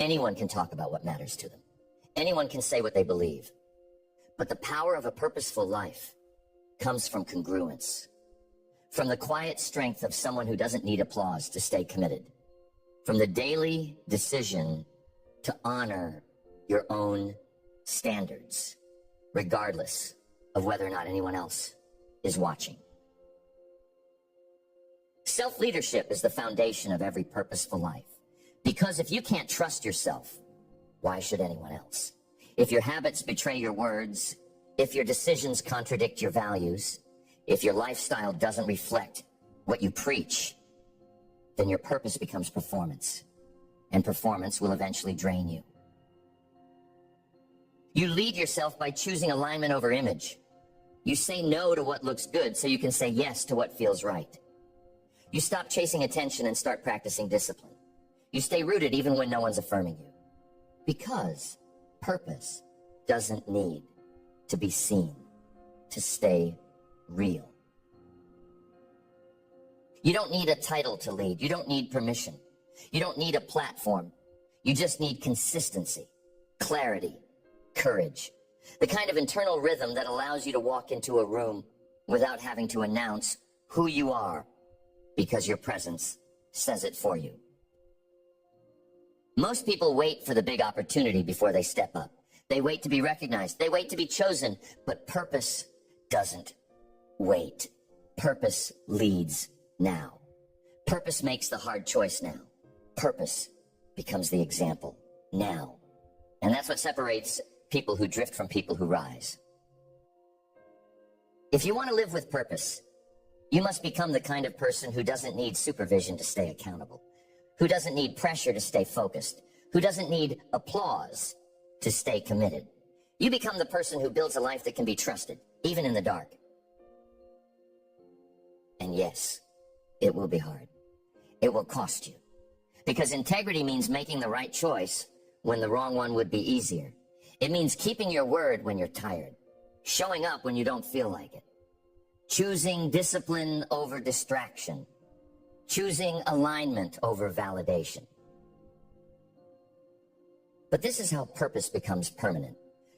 Anyone can talk about what matters to them. Anyone can say what they believe. But the power of a purposeful life comes from congruence, from the quiet strength of someone who doesn't need applause to stay committed, from the daily decision to honor your own standards, regardless of whether or not anyone else is watching. Self-leadership is the foundation of every purposeful life. Because if you can't trust yourself, why should anyone else? If your habits betray your words, if your decisions contradict your values, if your lifestyle doesn't reflect what you preach, then your purpose becomes performance, and performance will eventually drain you. You lead yourself by choosing alignment over image. You say no to what looks good so you can say yes to what feels right. You stop chasing attention and start practicing discipline. You stay rooted even when no one's affirming you. Because purpose doesn't need to be seen to stay real. You don't need a title to lead. You don't need permission. You don't need a platform. You just need consistency, clarity, courage. The kind of internal rhythm that allows you to walk into a room without having to announce who you are, because your presence says it for you. Most people wait for the big opportunity before they step up. They wait to be recognized. They wait to be chosen. But purpose doesn't wait. Purpose leads now. Purpose makes the hard choice now. Purpose becomes the example now. And that's what separates people who drift from people who rise. If you want to live with purpose, you must become the kind of person who doesn't need supervision to stay accountable, who doesn't need pressure to stay focused, who doesn't need applause to stay committed. You become the person who builds a life that can be trusted, even in the dark. And yes, it will be hard. It will cost you. Because integrity means making the right choice when the wrong one would be easier. It means keeping your word when you're tired, showing up when you don't feel like it, choosing discipline over distraction, choosing alignment over validation. But this is how purpose becomes permanent.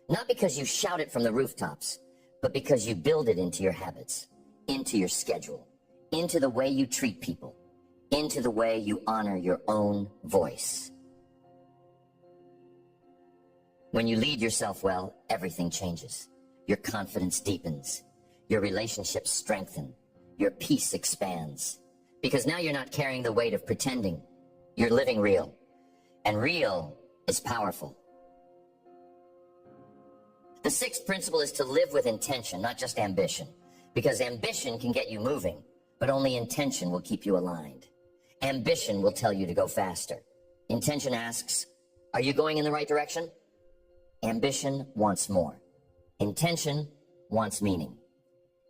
Not because you shout it from the rooftops, but because you build it into your habits, into your schedule, into the way you treat people, into the way you honor your own voice. When you lead yourself well, everything changes. Your confidence deepens. Your relationships strengthen. Your peace expands. Because now you're not carrying the weight of pretending. You're living real. And real is powerful. The sixth principle is to live with intention, not just ambition. Because ambition can get you moving, but only intention will keep you aligned. Ambition will tell you to go faster. Intention asks, are you going in the right direction? Ambition wants more. Intention wants meaning.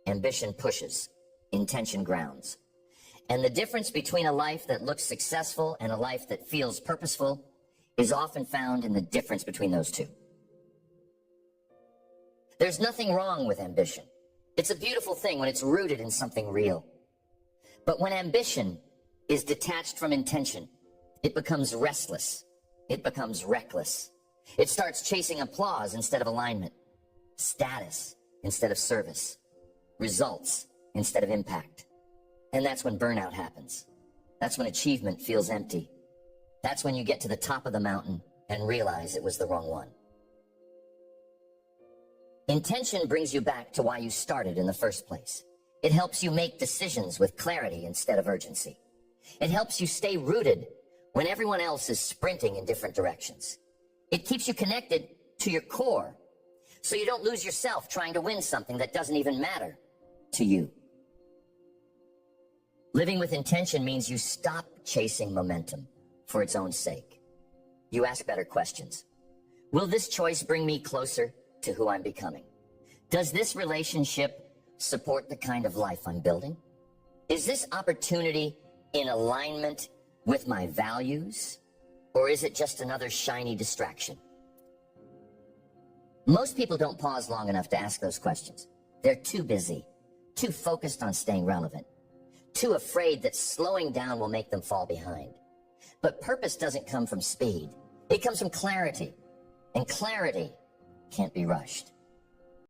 Ambition pushes. Intention grounds. And the difference between a life that looks successful and a life that feels purposeful is often found in the difference between those two. There's nothing wrong with ambition. It's a beautiful thing when it's rooted in something real. But when ambition is detached from intention, it becomes restless. It becomes reckless. It starts chasing applause instead of alignment, status instead of service, results instead of impact. And that's when burnout happens. That's when achievement feels empty. That's when you get to the top of the mountain and realize it was the wrong one. Intention brings you back to why you started in the first place. It helps you make decisions with clarity instead of urgency. It helps you stay rooted when everyone else is sprinting in different directions. It keeps you connected to your core, so you don't lose yourself trying to win something that doesn't even matter to you. Living with intention means you stop chasing momentum for its own sake. You ask better questions. Will this choice bring me closer to who I'm becoming? Does this relationship support the kind of life I'm building? Is this opportunity in alignment with my values? Or is it just another shiny distraction? Most people don't pause long enough to ask those questions. They're too busy, too focused on staying relevant, too afraid that slowing down will make them fall behind. But purpose doesn't come from speed. It comes from clarity, and clarity can't be rushed.